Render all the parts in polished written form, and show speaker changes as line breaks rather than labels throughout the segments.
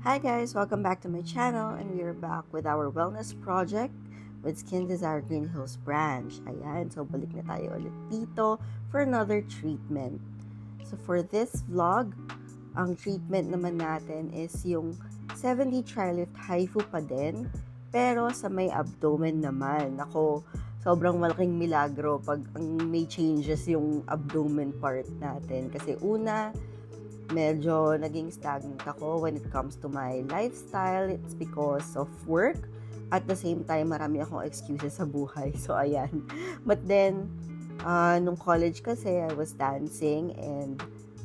Hi guys, welcome back to my channel and we are back with our wellness project with Skin Desire Green Hills branch. Ayan, so balik na tayo ulit dito for another treatment. So for this vlog, ang treatment naman natin is yung 70 Tri-Lift HIFU pa din, pero sa may abdomen naman. Ako, sobrang malaking milagro pag may changes yung abdomen part natin. Kasi una, medyo naging stagnant ako when it comes to my lifestyle. It's because of work. At the same time, marami akong excuses sa buhay. So, ayan. But then, nung college kasi, I was dancing and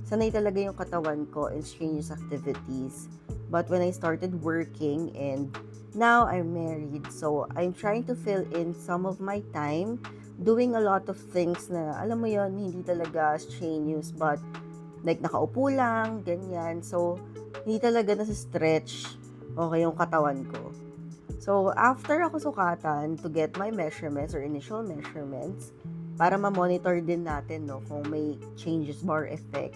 sanay talaga yung katawan ko in strenuous activities. But when I started working and now I'm married, so I'm trying to fill in some of my time doing a lot of things na, alam mo yon, hindi talaga strenuous but like nakaupo lang, ganyan. So, hindi talaga nasa-stretch okay yung katawan ko. So, after ako sukatan to get my measurements or initial measurements, para ma-monitor din natin no, kung may changes bar effect.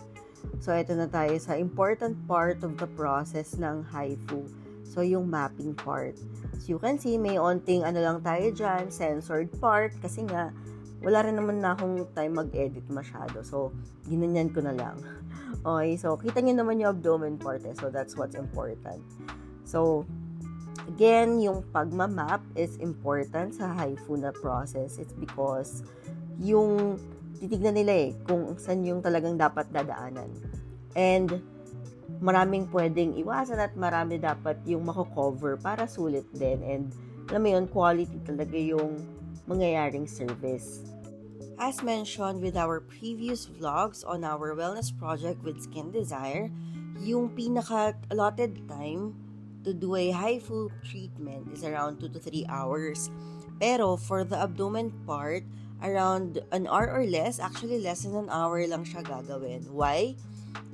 So, ito na tayo sa important part of the process ng HIFU. So, yung mapping part. So, you can see, may onting lang tayo dyan, censored part, kasi nga, wala rin naman na akong time mag-edit masyado. So, ginanyan ko na lang. Okay, so, kita nyo naman yung abdomen part so that's what's important. So, again, yung pagmamap is important sa HIFU na process. It's because yung titignan nila kung saan yung talagang dapat dadaanan. And maraming pwedeng iwasan at marami dapat yung mako-cover para sulit din. And alam mo yun, quality talaga yung mangyayaring service. As mentioned with our previous vlogs on our wellness project with Skin Desire, yung pinaka-allotted time to do a HIFU treatment is around 2 to 3 hours. Pero for the abdomen part, around an hour or less, actually less than an hour lang siya gagawin. Why?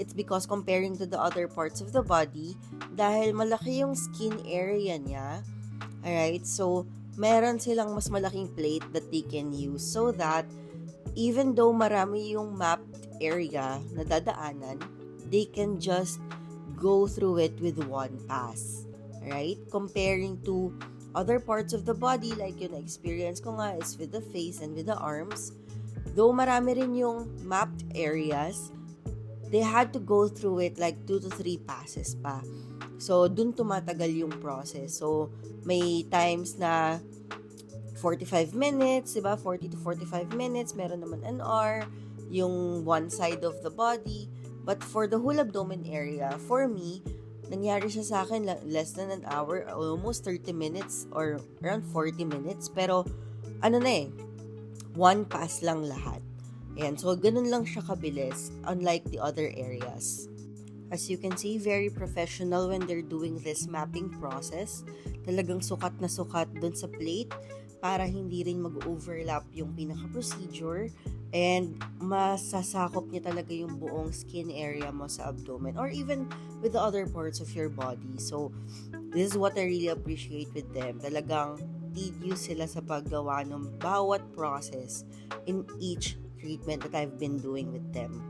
It's because comparing to the other parts of the body, dahil malaki yung skin area niya, alright, so meron silang mas malaking plate that they can use so that even though marami yung mapped area na dadaanan, they can just go through it with one pass. Right? Comparing to other parts of the body, like yung experience ko nga is with the face and with the arms, though marami rin yung mapped areas, they had to go through it like 2 to 3 passes pa. So, dun tumatagal yung process. So, may times na 45 minutes, diba? 40 to 45 minutes. Meron naman an hour, yung one side of the body. But for the whole abdomen area, for me, nangyari siya sa akin less than an hour, almost 30 minutes or around 40 minutes. Pero, one pass lang lahat. Ayan, so ganun lang siya kabilis, unlike the other areas. As you can see, very professional when they're doing this mapping process. Talagang sukat na sukat dun sa plate para hindi rin mag-overlap yung pinaka-procedure and masasakop niya talaga yung buong skin area mo sa abdomen or even with the other parts of your body. So, this is what I really appreciate with them. Talagang tedious sila sa paggawa ng bawat process in each treatment that I've been doing with them.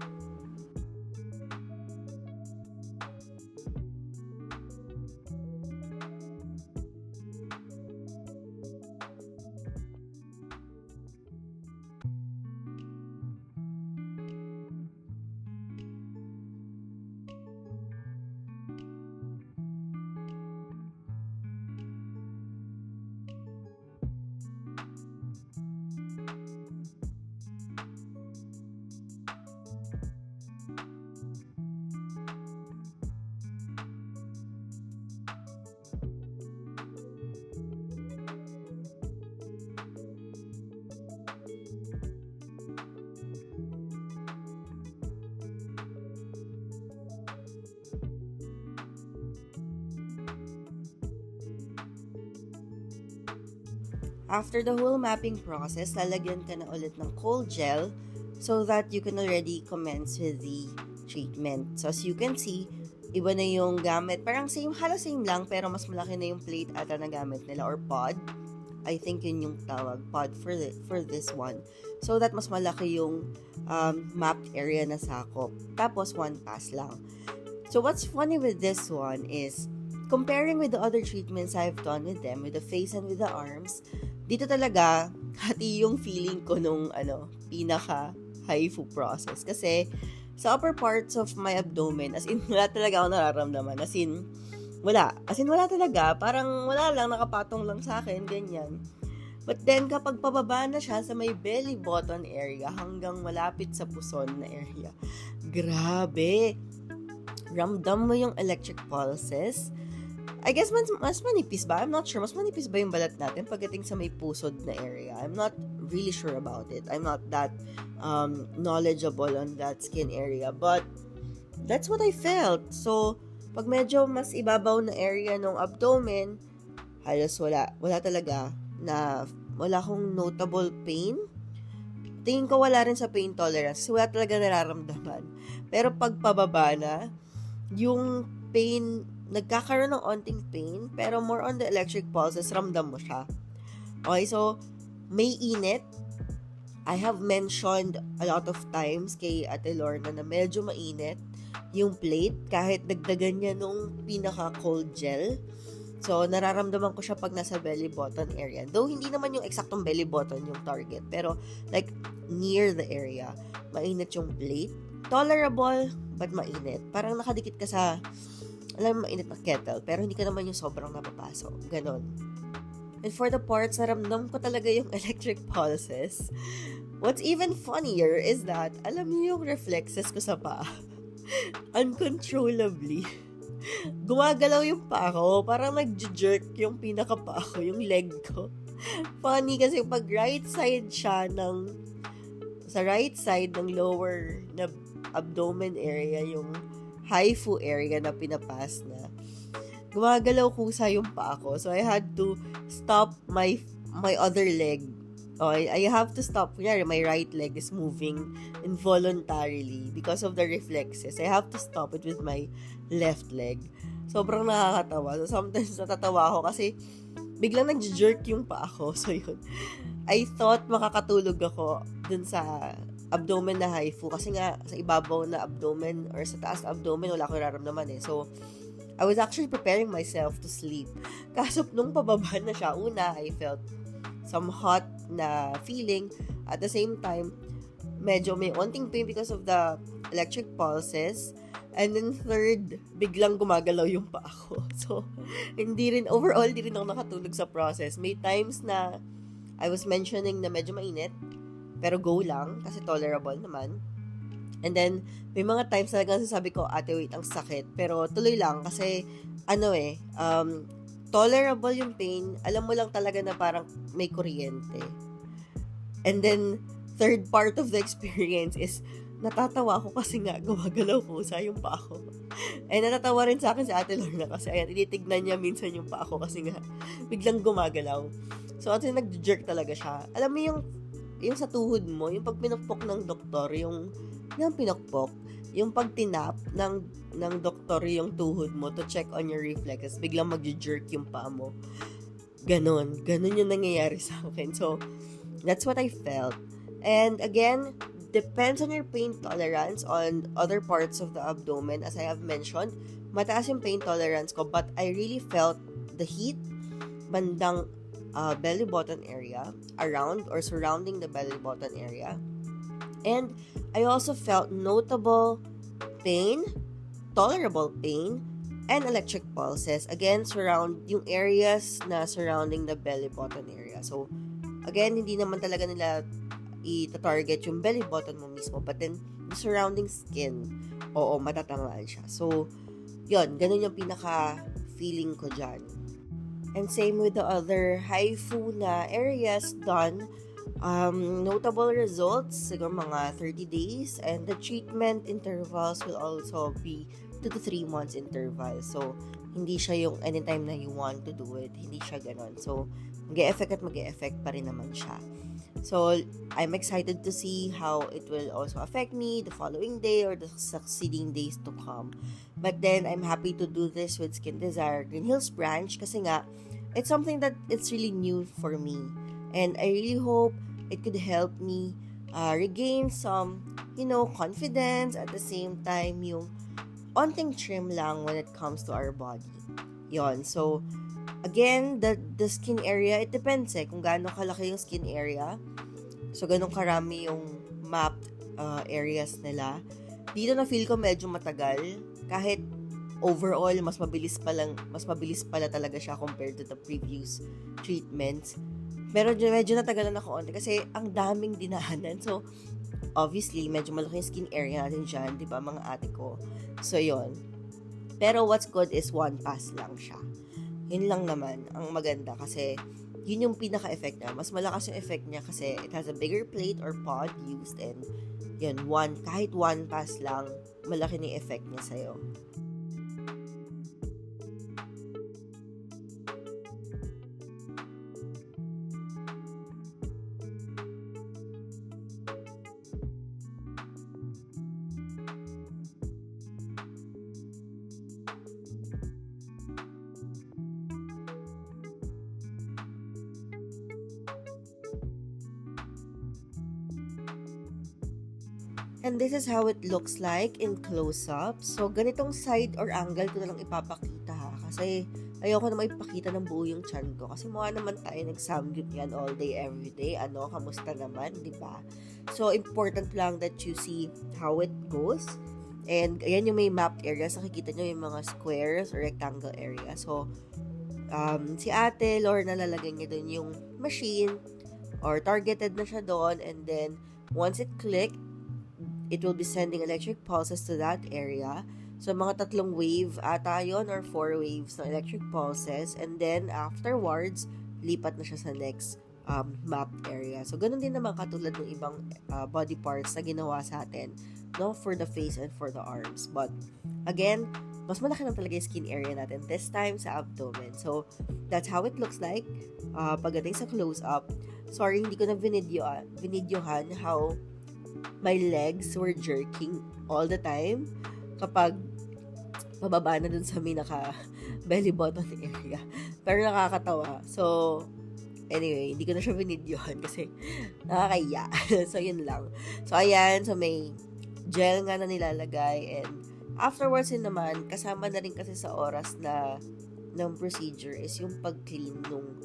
After the whole mapping process, lalagyan ka na ulit ng cold gel so that you can already commence with the treatment. So as you can see, iba na yung gamit. Parang halos same lang, pero mas malaki na yung plate ata na gamit nila or pod. I think yun yung tawag, pod for this one. So that mas malaki yung mapped area na sakop. Tapos one pass lang. So what's funny with this one is, comparing with the other treatments I've done with them, with the face and with the arms, dito talaga, hati yung feeling ko nung, pinaka-HIFU process. Kasi, sa upper parts of my abdomen, as in, wala talaga ako nararamdaman. As in, wala. As in, wala talaga. Parang wala lang, nakapatong lang sa akin, ganyan. But then, kapag pababa na siya sa may belly button area, hanggang malapit sa puson na area, grabe. Ramdam mo yung electric pulses. I guess mas manipis ba? I'm not sure. Mas manipis ba yung balat natin pagdating sa may pusod na area? I'm not really sure about it. I'm not that knowledgeable on that skin area. But that's what I felt. So, pag medyo mas ibabaw na area ng abdomen, halos wala. Wala talaga na wala akong notable pain. Tingin ko wala rin sa pain tolerance. Wala talaga nararamdaman. Pero pag pababa na, yung pain, nagkakaroon ng onting pain, pero more on the electric pulses, ramdam mo siya. Okay, so, may init. I have mentioned a lot of times kay Ate Lorna na medyo mainit yung plate, kahit dagdagan niya nung pinaka-cold gel. So, nararamdaman ko siya pag nasa belly button area. Though, hindi naman yung exactong belly button yung target, pero like, near the area, mainit yung plate. Tolerable, but mainit. Parang nakadikit ka sa, mainit na kettle, pero hindi ka naman yung sobrang napapasok. Ganon. And for the parts, naramdam ko talaga yung electric pulses. What's even funnier is that, alam niyo yung reflexes ko sa paa. Uncontrollably. Gumagalaw yung paa ko. Parang nag-jerk yung pinaka-paa ko, yung leg ko. Funny kasi pag right side siya sa right side ng lower na abdomen area, yung HIFU area na pinapas na, gumagalaw kusa yung paa ko. So, I had to stop my other leg. I have to stop. Kunyari, my right leg is moving involuntarily because of the reflexes. I have to stop it with my left leg. Sobrang nakakatawa. So, sometimes natatawa ako kasi biglang nag-jerk yung paa ko. So, yun. I thought makakatulog ako dun sa abdomen na HIFU kasi nga sa ibabaw na abdomen or sa taas na abdomen wala akong nararamdaman eh. So, I was actually preparing myself to sleep. Kaso nung pababa na siya, una, I felt some hot na feeling. At the same time, medyo may onting pain because of the electric pulses. And then third, biglang gumagalaw yung paa ko. So, overall, hindi rin ako nakatulog sa process. May times na I was mentioning na medyo mainit, pero go lang, kasi tolerable naman. And then, may mga times talagang sasabi ko, ate, wait, ang sakit. Pero tuloy lang, kasi, tolerable yung pain. Alam mo lang talaga na parang may kuryente. And then, third part of the experience is, natatawa ako kasi nga, gumagalaw ko sa yung paa ko. And natatawa rin sa akin si Ate Lorna kasi, ayan, tinitignan niya minsan yung paa ko kasi nga, biglang gumagalaw. So, kasi nag-jerk talaga siya. Alam mo yung sa tuhod mo, yung pag pinukpok ng doktor, yung pinukpok, yung pag tinap ng doktor yung tuhod mo to check on your reflexes, biglang mag-jerk yung paa mo. Ganon yung nangyayari sa akin. So, that's what I felt. And again, depends on your pain tolerance on other parts of the abdomen. As I have mentioned, mataas yung pain tolerance ko, but I really felt the heat bandang belly button area, around or surrounding the belly button area. And I also felt notable pain, tolerable pain, and electric pulses. Again, yung areas na surrounding the belly button area. So, again, hindi naman talaga nila i-target yung belly button mo mismo, but then the surrounding skin, oo, matatamaan siya. So, yun, ganun yung pinaka-feeling ko dyan. And same with the other HIFU na areas done. Notable results, siguro mga 30 days. And the treatment intervals will also be 2 to 3 months interval. So, hindi siya yung anytime na you want to do it. Hindi siya ganon. So, mag-e-effect pa rin naman siya. So, I'm excited to see how it will also affect me the following day or the succeeding days to come. But then, I'm happy to do this with Skin Desire Green Hills branch kasi nga, it's something that it's really new for me. And I really hope it could help me regain some, confidence. At the same time, yung onting trim lang when it comes to our body. Yon. So, again, the skin area, it depends kung gaano kalaki yung skin area. So, ganun karami yung mapped areas nila. Dito na feel ko medyo matagal. Kahit overall, mas mabilis pala talaga siya compared to the previous treatments. Pero medyo natagalan ako onti kasi ang daming dinahanan. So, obviously, medyo malaki yung skin area natin dyan, di ba, mga ate ko? So, yon. Pero what's good is one pass lang siya. Yun lang naman ang maganda kasi yun yung pinaka-effect niya. Mas malakas yung effect niya kasi it has a bigger plate or pod used and yun, kahit one pass lang, malaki na yung effect niya sa'yo. And this is how it looks like in close-up. So, ganitong side or angle ko na lang ipapakita ha. Kasi, ayoko na maipakita ng buo yung chan ko. Kasi mukha naman tayo nag-samgyup yan all day, every day. Ano, kamusta naman, di ba? So, important lang that you see how it goes. And, ayan yung may mapped areas. Nakikita nyo yung mga squares or rectangle area. So, si ate, Lorna, nalalagay niya dun yung machine or targeted na siya doon. And then, once it clicked, it will be sending electric pulses to that area. So, mga 3 wave ata yun or 4 waves ng electric pulses. And then, afterwards, lipat na siya sa next mapped area. So, ganun din naman katulad ng ibang body parts na ginawa sa atin, no? For the face and for the arms. But, again, mas malaki na talaga yung skin area natin. This time, sa abdomen. So, that's how it looks like. Pagdating sa close-up, sorry, hindi ko na vinidyohan how my legs were jerking all the time kapag pababa na dun sa belly button area. Pero nakakatawa. So, anyway, hindi ko na siya binidyohan kasi nakakaya. So, yun lang. So, ayan. So, may gel nga na nilalagay and afterwards yun naman, kasama na rin kasi sa oras na ng procedure is yung pag-clean nung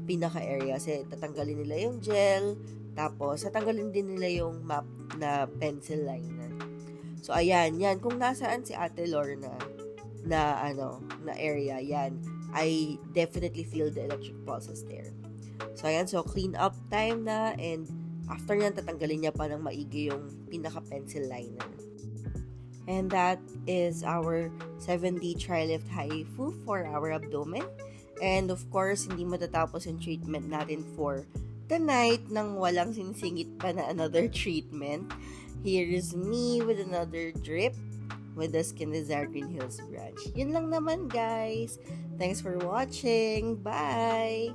pinaka-area. Kasi tatanggalin nila yung gel, tapos, tatanggalin din nila yung map na pencil liner. So, ayan, yan. Kung nasaan si Ate Lorna na area, yan, I definitely feel the electric pulses there. So, ayan. So, clean up time na and after nyan, tatanggalin niya pa ng maigi yung pinaka-pencil liner. And that is our 7D Tri-Lift HIFU for our abdomen. And of course, hindi matatapos yung treatment natin for the night nang walang sinisingit pa na another treatment. Here's me with another drip with the Skin Desire Green Hills branch. Yun lang naman, guys. Thanks for watching. Bye!